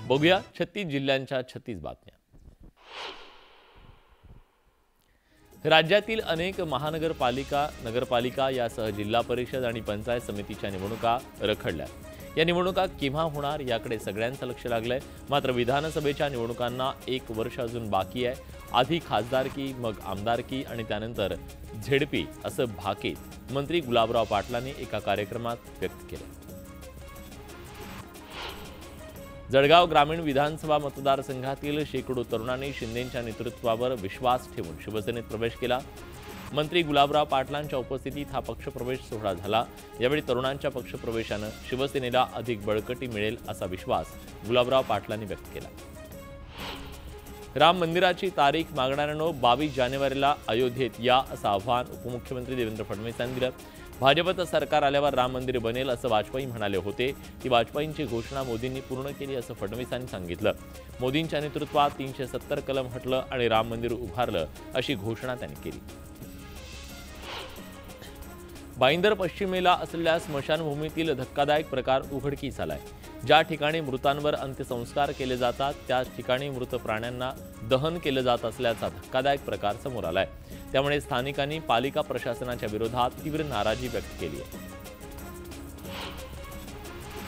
बघूया 36 जिल्ह्यांच्या 36 बातम्या। राज्यातील अनेक महानगरपालिका, नगरपालिका यासह जिल्हा परिषद आणि पंचायत समितीच्या निवडणुका रखडल्या। या निवडणुका केव्हा होणार याकडे सगळ्यांचं लक्ष लागलंय। मात्र विधानसभेच्या निवडणुकांना 1 वर्ष अजून बाकी आहे। आधी खासदारकी, मग आमदारकी आणि त्यानंतर झेडपी असं भाकीत मंत्री गुलाबराव पाटलांनी एका कार्यक्रमात व्यक्त केलं। जळगाव ग्रामीण विधानसभा मतदारसंघातील शेकडो तरुणांनी शिंदेंच्या नेतृत्वावर विश्वास ठेवून शिवसेनेत प्रवेश केला। मंत्री गुलाबराव पाटलांच्या उपस्थितीत हा पक्षप्रवेश सोहळा झाला। यावेळी तरुणांच्या पक्षप्रवेशाने शिवसेनेला अधिक बळकटी मिळेल असा विश्वास गुलाबराव पाटलांनी व्यक्त केला। राम मंदिराची तारीख मागणाऱ्यांनो 22 जानेवारीला अयोध्येत या असं आवाहन उपमुख्यमंत्री देवेंद्र फडणवीस यांनी दिलं। भाजपचं सरकार आल्यावर राम मंदिर बनेल असं वाजपेयी म्हणाले होते। ती वाजपेयींची घोषणा मोदींनी पूर्ण केली असं फडणवीसांनी सांगितलं। मोदींच्या नेतृत्वात 370 कलम हटलं आणि राम मंदिर उभारलं अशी घोषणा त्यांनी केली। भाईंदर पश्चिमेला असलेल्या स्मशानभूमीतील धक्कादायक प्रकार उघडकीस आलाय। ज्या ठिकाणी मृतांवर अंत्यसंस्कार केले जातात त्याच ठिकाणी मृत प्राण्यांना दहन केलं जात असल्याचा धक्कादायक प्रकार समोर आलाय। त्यामुळे स्थानिकांनी पालिका प्रशासनाच्या विरोधात तीव्र नाराजी व्यक्त केली आहे।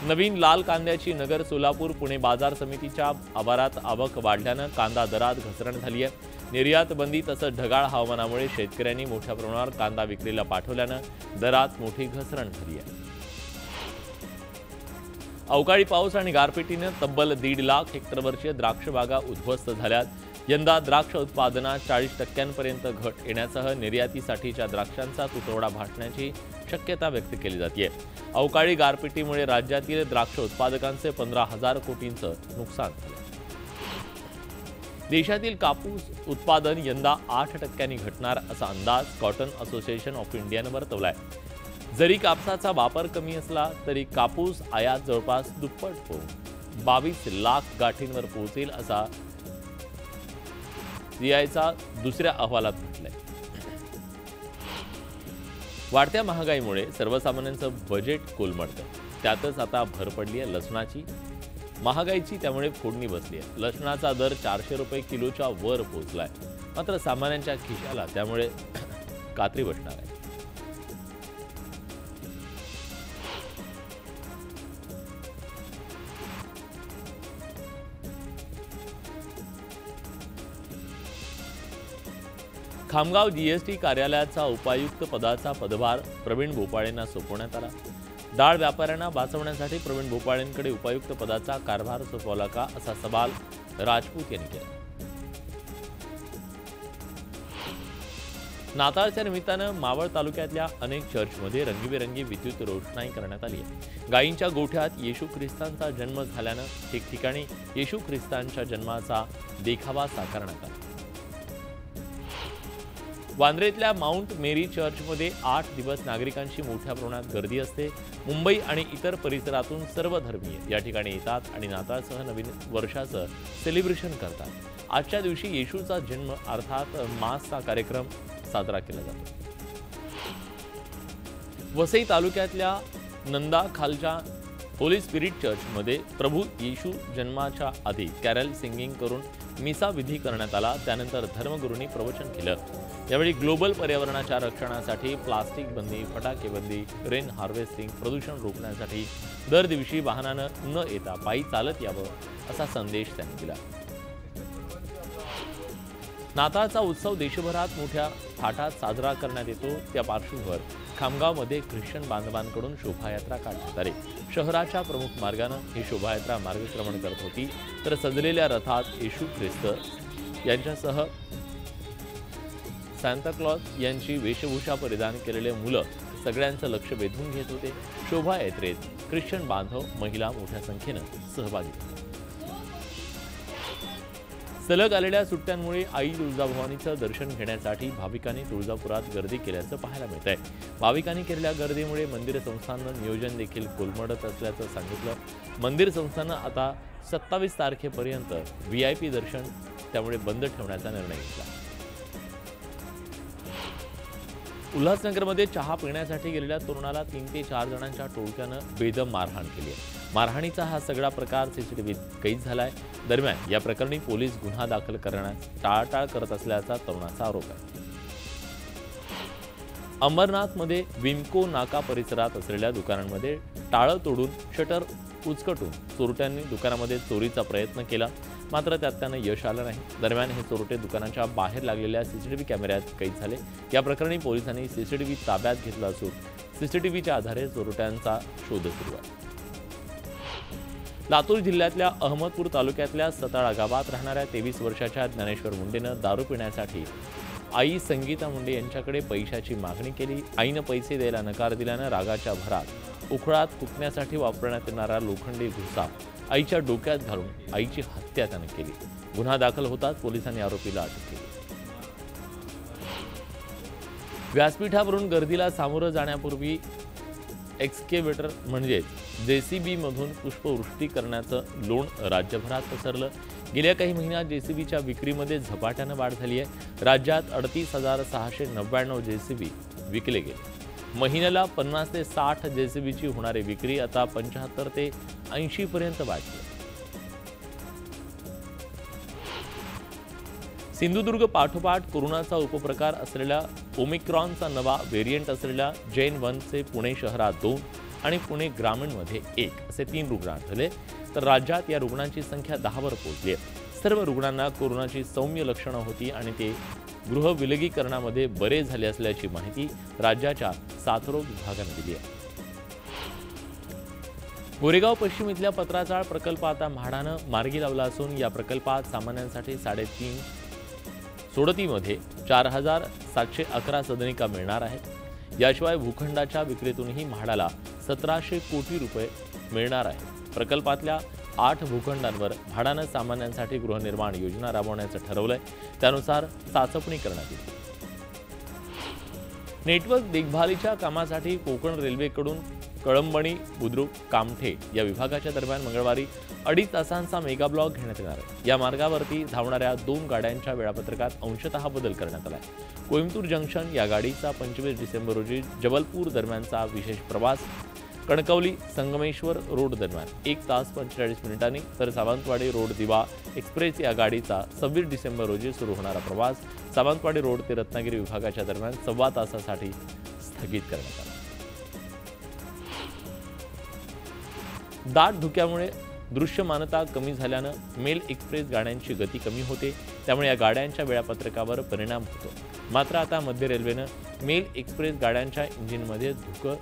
नवीन लाल कांद्याची नगर सोलापूर पुणे बाजार समितीच्या आवारात आवक वाढल्यानं कांदा दरात घसरण झाली आहे। निर्यात बंदी तसंच ढगाळ हवामानामुळे शेतकऱ्यांनी मोठ्या प्रमाणावर कांदा विक्रीला पाठवल्यानं दरात मोठी घसरण झाली आहे। अवकाळी पाऊस आणि गारपिटीने तब्बल 1.5 लाख हेक्टरवरच्या द्राक्ष बागा उद्ध्वस्त झाल्यात। यंदा द्राक्ष उत्पादनात 40% घट येण्यासह निर्यातीसाठीच्या द्राक्षांचा तुटवडा भासण्याची शक्यता व्यक्त केली जाते। अवकाळी गारपिटीमुळे राज्यातील द्राक्ष उत्पादकांचे 15,000 कोटींचं नुकसान झालं। देशातील कापूस उत्पादन यंदा 8% घटणार असा अंदाज कॉटन असोसिएशन ऑफ इंडियानं वर्तवलाय। जरी कापसाचा वापर कमी असला तरी कापूस आयात जवळपास दुप्पट होऊन 22 लाख गाठींवर पोहोचेल असा सीआयचा दुसऱ्या अहवालात म्हटलंय। वाढत्या महागाईमुळे सर्वसामान्यांचं बजेट कोलमडतंय। त्यातच आता भर पडली आहे लसणाची। महागाईची त्यामुळे फोडणी बसली आहे। लसणाचा दर 400 रुपये किलोच्या वर पोहोचलाय। मात्र सामान्यांच्या खिशाला त्यामुळे कात्री बसणार आहे। खामगाव जीएसटी कार्यालयाचा उपायुक्त पदाचा पदभार प्रवीण भोपाळेंना सोपवण्यात आला। डाळ व्यापाऱ्यांना वाचवण्यासाठी प्रवीण भोपाळेंकडे उपायुक्त पदाचा कारभार सोपवला का असा सवाल राजपूत यांनी केला। नाताळच्या निमित्तानं मावळ तालुक्यातल्या अनेक चर्चमध्ये रंगीबेरंगी विद्युत रोषणाई करण्यात आली आहे। गायींच्या गोठ्यात येशू ख्रिस्तांचा जन्म झाल्यानं ठिकठिकाणी येशू ख्रिस्तांच्या जन्माचा देखावा साकारण्यात आला। वांद्रेतल्या माउंट मेरी चर्चमध्ये 8 दिवस नागरिकांची मोठ्या प्रमाणात गर्दी असते। मुंबई आणि इतर परिसरातून सर्व धर्मीय या ठिकाणी येतात आणि नाताळसह नवीन वर्षाचं सेलिब्रेशन करतात। आजच्या दिवशी येशूचा जन्म अर्थात मासचा कार्यक्रम साजरा केला जातो। वसई तालुक्यातल्या नंदाखालच्या होली स्पिरिट चर्चमध्ये प्रभू येशू जन्माच्या आधी कॅरल सिंगिंग करून मिसा विधी करण्यात आला। त्यानंतर धर्मगुरूंनी प्रवचन केलं। यावेळी ग्लोबल पर्यावरणाच्या रक्षणासाठी प्लास्टिक बंदी, फटाके बंदी, रेन हार्वेस्टिंग, प्रदूषण रोखण्यासाठी दर दिवशी वाहनानं न येता पायी चालत यावं असा संदेश त्यांनी दिला। नाताळचा उत्सव देशभरात मोठ्या थाटात साजरा करण्यात येतो। त्या पार्श्वभूमीवर खामगावमध्ये ख्रिश्चन बांधवांकडून शोभायात्रा काढण्यात आली। शहराच्या प्रमुख मार्गाने ही शोभायात्रा मार्गक्रमण करत होती। तर सजलेल्या रथात येशू ख्रिस्त यांच्यासह सांता क्लॉज यांची वेशभूषा परिधान केलेले मुलं सगळ्यांचं लक्ष वेधून घेत होते। शोभायात्रेत ख्रिश्चन बांधव, महिला मोठ्या संख्येनं सहभागी झाले। सलग आलेल्या सुट्ट्यांमुळे आई तुळजाभवानीचं दर्शन घेण्यासाठी भाविकांनी तुळजापुरात गर्दी केल्याचं पाहायला मिळत आहे। भाविकांनी केलेल्या गर्दीमुळे मंदिर संस्थाननं नियोजन देखील कोलमडत असल्याचं सांगितलं। मंदिर संस्थानं आता 27 तारखेपर्यंत VIP दर्शन त्यामुळे बंद ठेवण्याचा निर्णय घेतला। उल्हासनगरमध्ये चहा पिण्यासाठी गेलेल्या तरुणाला 3 ते 4 जणांच्या टोळक्यानं बेदम मारहाण केली आहे। मारहाणीचा हा सगळा प्रकार सीसीटीव्हीत कैद झालाय। दरम्यान या प्रकरणी पोलीस गुन्हा दाखल करण्यास टाळाटाळ करत असल्याचा तरुणाचा आरोप आहे। अंबरनाथमध्ये विमको नाका परिसरात असलेल्या दुकानांमध्ये टाळं तोडून शटर उचकटून चोरट्यांनी दुकानामध्ये चोरीचा प्रयत्न केला, मात्र त्यात त्यांना यश आलं नाही। दरम्यान हे चोरटे दुकानाच्या बाहेर लागलेल्या सीसीटीव्ही कॅमेऱ्यात कैद झाले। या प्रकरणी पोलिसांनी सीसीटीव्ही ताब्यात घेतला असून सीसीटीव्हीच्या आधारे चोरट्यांचा शोध सुरू आहे। लातूर जिल्ह्यातल्या अहमदपूर तालुक्यातल्या सताळा गावात राहणाऱ्या 23 वर्षाच्या ज्ञानेश्वर मुंडेनं दारू पिण्यासाठी आई संगीता मुंडे यांच्याकडे पैशाची मागणी केली। आईनं पैसे द्यायला नकार दिल्यानं रागाच्या भरात उखळात कुटण्यासाठी वापरण्यात येणारा लोखंडी घुसा आईच्या डोक्यात घालून आईची हत्या त्यानं केली। गुन्हा दाखल होताच पोलिसांनी आरोपीला अटक केली। व्यासपीठावरून गर्दीला सामोरं जाण्यापूर्वी एक्सकेव्हेटर म्हणजेच जेसीबी मधून पुष्पवृष्टी करण्याचं लोण राज्यभरात पसरलं। गेल्या काही महिन्यात जेसीबीच्या विक्रीमध्ये झपाट्यानं वाढ झाली आहे। राज्यात 38,699 जेसीबी विकले गेले। महिन्याला 50 ते 60 जेसीबीची होणारी विक्री आता 75 ते 80 पर्यंत वाढली। सिंधुदुर्ग पाठोपाठ कोरोनाचा उपप्रकार असलेल्या ओमिक्रॉनचा नवा व्हेरियंट असलेल्या जैन 1चे पुणे शहरात 2 आणि पुणे ग्रामीणमध्ये 1 असे 3 रुग्ण आढळले, तर राज्यात या रुग्णांची संख्या 10 वर पोहोचली आहे। सर्व रुग्णांना कोरोनाची सौम्य लक्षणं होती आणि ते गृह विलगीकरणामध्ये बरे झाले असल्याची माहिती राज्याच्या साथरोग विभागाने दिली आहे। गोरेगाव पश्चिम इथल्या पत्राचाळ प्रकल्प आता म्हाडानं मार्गी लावला असून या प्रकल्पात सामान्यांसाठी 3.5 सोडतीमध्ये 4,711 सदनिका मिळणार आहेत। याशिवाय भूखंडाच्या विक्रीतूनही म्हाडाला 1700 कोटी रुपये मिळणार आहेत। प्रकल्पातल्या 8 भूखंडांवर म्हाडानं सामान्यांसाठी गृहनिर्माण योजना राबवण्याचं ठरवलंय, त्यानुसार चाचपणी करण्यात येईल। नेटवर्क देखभालीच्या कामासाठी कोकण रेल्वेकडून कळंबणी बुद्रुक कामठे या विभागाच्या दरम्यान मंगळवारी 2.5 तासांचा मेगा ब्लॉक घेण्यात येणार आहे। या मार्गावरती धावणाऱ्या 2 गाड्यांच्या वेळापत्रकात अंशतः बदल करण्यात आला आहे। कोइंबतूर जंक्शन या गाडीचा 25 डिसेंबर रोजी जबलपूर दरम्यानचा विशेष प्रवास, कणकवली संगमेश्वर रोड दरम्यान 1 तास 45 मिनिटांनी, तर सावंतवाडी रोड दिवा एक्सप्रेस या गाडीचा 26 डिसेंबर रोजी सुरू होणारा प्रवास सावंतवाडी रोड ते रत्नागिरी विभागाच्या दरम्यान 1.25 तासासाठी स्थगित करण्यात आला। दाट धुक्यामुळे दृश्यमानता कमी झाल्यानं मेल एक्सप्रेस गाड्यांची गती कमी होते, त्यामुळे या गाड्यांच्या वेळापत्रकावर परिणाम होतो। मात्र आता मध्य रेल्वेनं मेल एक्सप्रेस गाड्यांच्या इंजिनमध्ये धुकं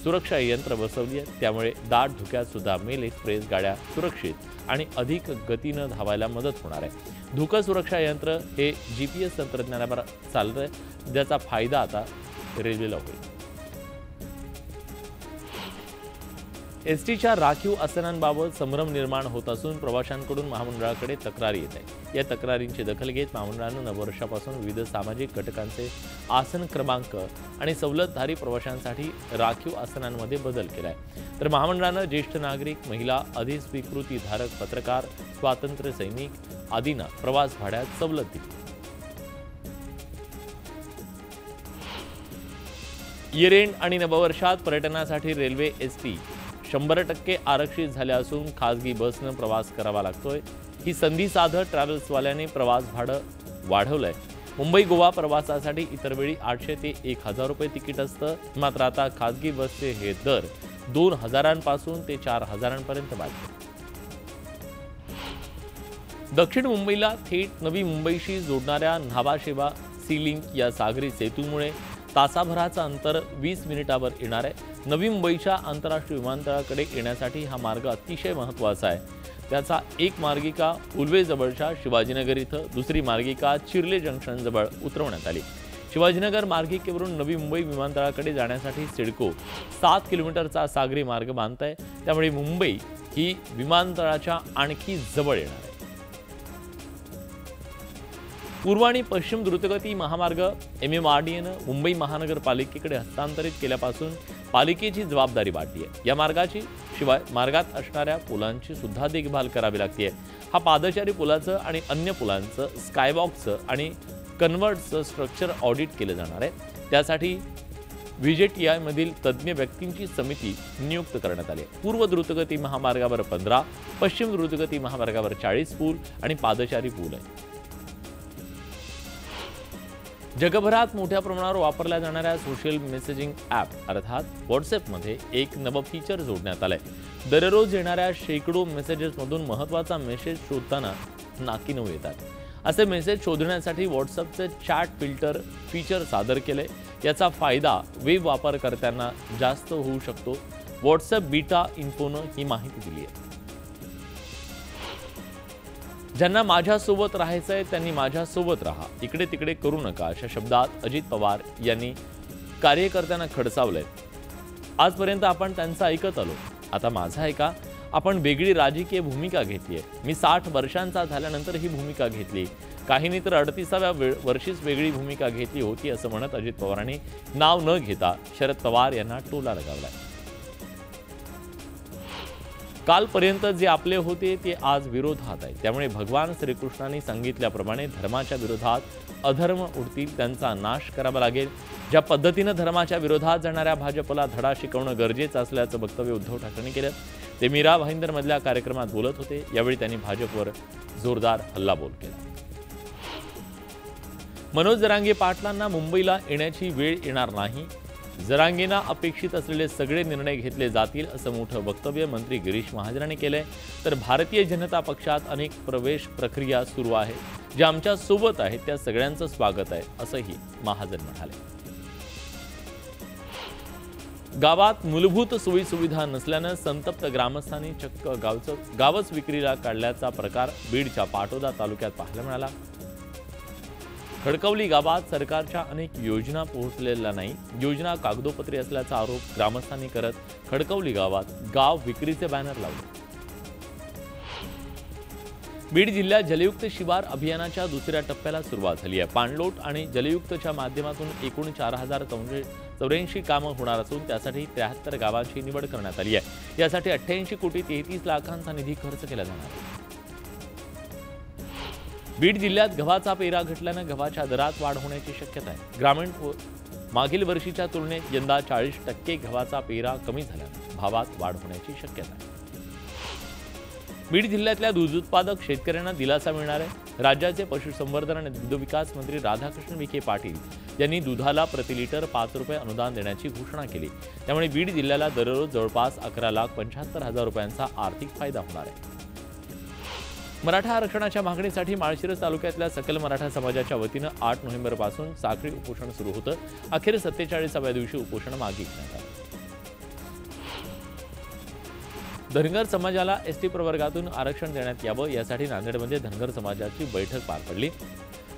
सुरक्षा यंत्र बसवली आहे, त्यामुळे दाट धुक्यात सुद्धा मेल एक्सप्रेस गाड्या सुरक्षित आणि अधिक गतीनं धावायला मदत होणार आहे। धुकं सुरक्षा यंत्र हे GPS तंत्रज्ञानावर चालतंय, ज्याचा फायदा आता रेल्वेला होईल। एसटीच्या राखीव आसनांबाबत संभ्रम निर्माण होत असून प्रवाशांकडून महामंडळाकडे तक्रारी येत आहे। या तक्रारींची दखल घेत महामंडळानं नववर्षापासून विविध सामाजिक घटकांचे आसन क्रमांक आणि सवलतधारी प्रवाशांसाठी राखीव आसनांमध्ये बदल केलाय। तर महामंडळानं ज्येष्ठ नागरिक, महिला, अधिस्वीकृतीधारक पत्रकार, स्वातंत्र्य सैनिक आदींना प्रवास भाड्यात सवलत दिली। येरेंड आणि नववर्षात पर्यटनासाठी रेल्वे एसटी 100% आरक्षित झाल्या असून खासगी बसनं प्रवास करावा लागतोय। ही संधी साधत ट्रॅव्हल्सवाल्याने प्रवास भाडं वाढवलंय। मुंबई गोवा प्रवासासाठी इतर वेळी 800 ते 1000 रुपये तिकीट असतं, मात्र आता खासगी बसचे हे दर 2000 पासून ते 4000 पर्यंत वाढले। दक्षिण मुंबईला थेट नवी मुंबईशी जोडणाऱ्या न्हावा-शेवा सी लिंक या सागरी सेतूमुळे तासाभराचं अंतर 20 मिनिटावर येणार आहे। नवी मुंबईच्या आंतरराष्ट्रीय विमानतळाकडे येण्यासाठी हा मार्ग अतिशय महत्त्वाचा आहे। त्याचा एक मार्गिका उल्वेजवळच्या शिवाजीनगर इथं, दुसरी मार्गिका चिर्ले जंक्शनजवळ उतरवण्यात आली। शिवाजीनगर मार्गिकेवरून नवी मुंबई विमानतळाकडे जाण्यासाठी सिडको 7 किलोमीटरचा सागरी मार्ग बांधत आहे, त्यामुळे मुंबई ही विमानतळाच्या आणखी जवळ येणार आहे। पूर्व आणि पश्चिम द्रुतगती महामार्ग MMRDAनं मुंबई महानगरपालिकेकडे हस्तांतरित केल्यापासून पालिकेची जबाबदारी वाढली आहे। या मार्गाची शिवाय मार्गात असणाऱ्या पुलांची सुद्धा देखभाल करावी लागते। हा पादचारी पुलाचं आणि अन्य पुलांचं, स्कायवॉकचं आणि कन्व्हर्टचं स्ट्रक्चर ऑडिट केलं जाणार आहे। त्यासाठी व्हीजेटीआय मधील तज्ज्ञ व्यक्तींची समिती नियुक्त करण्यात आली आहे। पूर्व द्रुतगती महामार्गावर 15, पश्चिम द्रुतगती महामार्गावर 40 पूल आणि पादचारी पूल आहे। जगभरात मोठ्या प्रमाणावर वापरल्या जाणाऱ्या सोशल मेसेजिंग ॲप अर्थात व्हॉट्सॲपमध्ये एक नवं फीचर जोडण्यात आलंय। दररोज येणाऱ्या शेकडो मेसेजेसमधून महत्त्वाचा मेसेज शोधताना नाकीनऊ येतात। असे मेसेज शोधण्यासाठी व्हॉट्सॲपचे चॅट फिल्टर फीचर सादर केले। याचा फायदा वेब वापरकर्त्यांना जास्त होऊ शकतो। व्हॉट्सॲप बीटा इन्फोनं ही माहिती दिली आहे। ज्यांना माझ्यासोबत राहायचंय त्यांनी माझ्यासोबत राहा, इकडे तिकडे करू नका, अशा शब्दात अजित पवार यांनी कार्यकर्त्यांना खडसावलंय। आजपर्यंत आपण त्यांचं ऐकत आलो, आता माझं ऐका। आपण वेगळी राजकीय भूमिका घेतली आहे। मी 60 वर्षांचा झाल्यानंतर ही भूमिका घेतली, काहींनी तर 38व्या वर्षीच वेगळी भूमिका घेतली होती, असं म्हणत अजित पवारांनी नाव न घेता शरद पवार यांना टोला लगावलाय। कालपर्यंत जे आपले होते ते आज विरोधात आहे, त्यामुळे भगवान श्रीकृष्णांनी सांगितल्याप्रमाणे धर्माच्या विरोधात अधर्म उडतील त्यांचा नाश करावा लागेल। ज्या पद्धतीनं धर्माच्या विरोधात जाणाऱ्या भाजपला धडा शिकवणं गरजेचं असल्याचं वक्तव्य उद्धव ठाकरेंनी केलं। ते मीरा भाईंदरमधल्या कार्यक्रमात बोलत होते। यावेळी त्यांनी भाजपवर जोरदार हल्लाबोल केला। मनोज जरांगे पाटलांना मुंबईला येण्याची वेळ येणार नाही, जरांगेंना अपेक्षित असलेले सगळे निर्णय घेतले जातील, असं मोठं वक्तव्य मंत्री गिरीश महाजनांनी केलंय। तर भारतीय जनता पक्षात अनेक प्रवेश प्रक्रिया सुरू आहे, ज्या आमच्या सोबत आहेत त्या सगळ्यांचं स्वागत आहे, असंही महाजन म्हणाले। गावात मूलभूत सोयीसुविधा नसल्यानं संतप्त ग्रामस्थांनी चक्क गावच विक्रीला काढल्याचा प्रकार बीडच्या पाटोदा तालुक्यात पाहायला मिळाला। खडकवली गावात सरकारच्या अनेक योजना पोहोचलेल्या नाही, योजना कागदोपत्री असल्याचा आरोप ग्रामस्थांनी करत खडकवली गावात गाव विक्रीचे बॅनर लावले। बीड जिल्ह्यात जलयुक्त शिवार अभियानाच्या दुसऱ्या टप्प्याला सुरुवात झाली आहे। पाणलोट आणि जलयुक्तच्या माध्यमातून एकूण 4084 कामं होणार असून त्यासाठी 73 गावांची निवड करण्यात आली आहे। यासाठी 88 कोटी 33 लाखांचा निधी खर्च केला जाणार आहे। बीड जिल्ह्यात गव्हाचा पेरा घटल्यानं गव्हाच्या दरात वाढ होण्याची शक्यता आहे। ग्रामीण मागील वर्षीच्या तुलनेत यंदा 40% गव्हाचा पेरा कमी झाल्यानं भावात वाढ होण्याची शक्यता आहे। बीड जिल्ह्यातल्या दूध उत्पादक शेतकऱ्यांना दिलासा मिळणार आहे। राज्याचे पशुसंवर्धन आणि दुग्धविकास मंत्री राधाकृष्ण विखे पाटील यांनी दुधाला प्रति लिटर 5 रुपये अनुदान देण्याची घोषणा केली। त्यामुळे बीड जिल्ह्याला दररोज जवळपास 11,75,000 रुपयांचा आर्थिक फायदा होणार आहे। मराठा आरक्षणाच्या मागणीसाठी माळशिरस तालुक्यातल्या सकल मराठा समाजाच्या वतीनं 8 नोव्हेंबरपासून साखळी उपोषण सुरू होतं। अखेर 47व्या दिवशी उपोषण मागे घेण्यात आलं। धनगर समाजाला एसटी प्रवर्गातून आरक्षण देण्यात यावं यासाठी नांदेडमध्ये धनगर समाजाची बैठक पार पडली।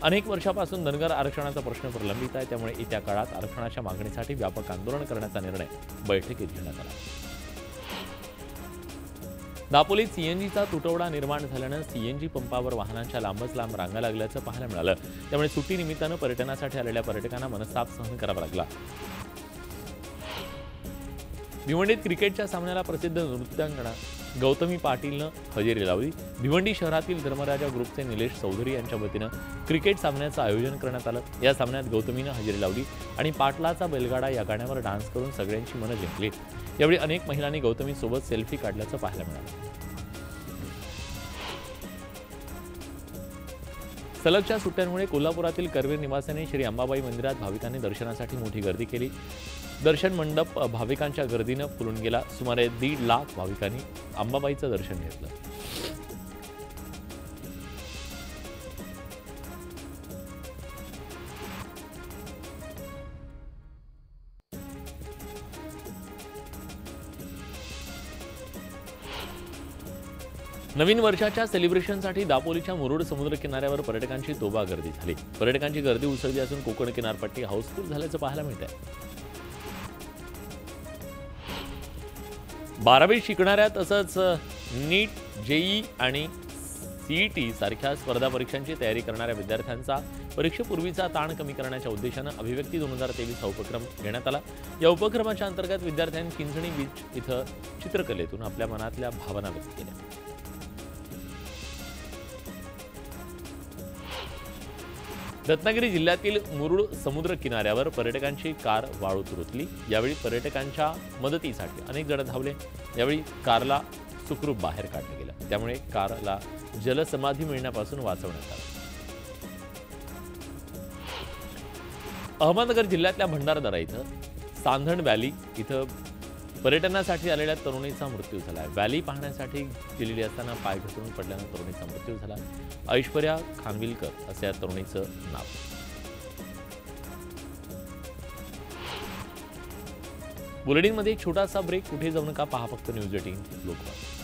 अनेक वर्षापासून धनगर आरक्षणाचा प्रश्न प्रलंबित आहे, त्यामुळे येत्या काळात आरक्षणाच्या मागणीसाठी व्यापक आंदोलन करण्याचा निर्णय बैठकीत घेण्यात आला। दापोलीत सीएनजीचा तुटवडा निर्माण झाल्यानं सीएनजी पंपावर वाहनांच्या लांबच लांब रांगा लागल्याचं पाहायला मिळालं। त्यामुळे सुट्टीनिमित्तानं पर्यटनासाठी आलेल्या पर्यटकांना मनस्ताप सहन करावा लागला। भिवंडीत क्रिकेटच्या सामन्याला प्रसिद्ध नृत्यांगना गौतमी पाटीलनं हजेरी लावली। भिवंडी शहरातील धर्मराजा ग्रुपचे निलेश चौधरी यांच्या वतीनं क्रिकेट सामन्याचं आयोजन करण्यात आलं। या सामन्यात गौतमीनं हजेरी लावली आणि पाटलाचा बैलगाडा या गाण्यावर डान्स करून सगळ्यांची मनं जिंकली। यावेळी अनेक महिलांनी गौतमीसोबत सेल्फी काढल्याचं पाहायला मिळालं। सलगच्या सुट्ट्यांमुळे कोल्हापुरातील करवीर निवासाने श्री अंबाबाई मंदिरात भाविकांनी दर्शनासाठी मोठी गर्दी केली। दर्शन मंडप भाविकांच्या गर्दीनं फुलून गेला। सुमारे 1.5 लाख भाविकांनी अंबाबाईचं दर्शन घेतलं। नवीन वर्षाच्या सेलिब्रेशनसाठी दापोलीच्या मुरुड समुद्र किनाऱ्यावर पर्यटकांची तोबा गर्दी झाली। पर्यटकांची गर्दी उसळली असून कोकण किनारपट्टी हाऊसफुल झाल्याचं पाहायला मिळतंय। 12वी शिकणाऱ्या तसंच नीट, जेई आणि सीईटी सारख्या स्पर्धा परीक्षांची तयारी करणाऱ्या विद्यार्थ्यांचा परीक्षेपूर्वीचा ताण कमी करण्याच्या उद्देशानं अभिव्यक्ती 2023 हा उपक्रम घेण्यात आला। या उपक्रमाच्या अंतर्गत विद्यार्थ्यांनी चिंचणी बीच इथं चित्रकलेतून आपल्या मनातल्या भावना व्यक्त केल्या। रत्नागिरी जिल्ह्यातील मुरुड समुद्र किनाऱ्यावर पर्यटकांची कार वाळूत रुतली। यावेळी पर्यटकांच्या मदतीसाठी अनेक जण धावले। यावेळी कारला सुखरूप बाहेर काढलं गेलं, त्यामुळे कारला जलसमाधी मिळण्यापासून वाचवण्यात आलं। अहमदनगर जिल्ह्यातल्या भंडारदरा इथं सांधण व्हॅली इथं पर्यटनासाठी आलेल्या तरुणीचा मृत्यू झाला। व्हॅली पाहण्यासाठी गेलेली असताना पाय घसरून पडल्यानं तरुणीचा मृत्यू झाला। ऐश्वर्या खानविलकर असं या तरुणीचं नाव। बुलेटिनमध्ये एक छोटासा ब्रेक, कुठे जाऊ नका, पहा फक्त न्यूज 18 लोकमत।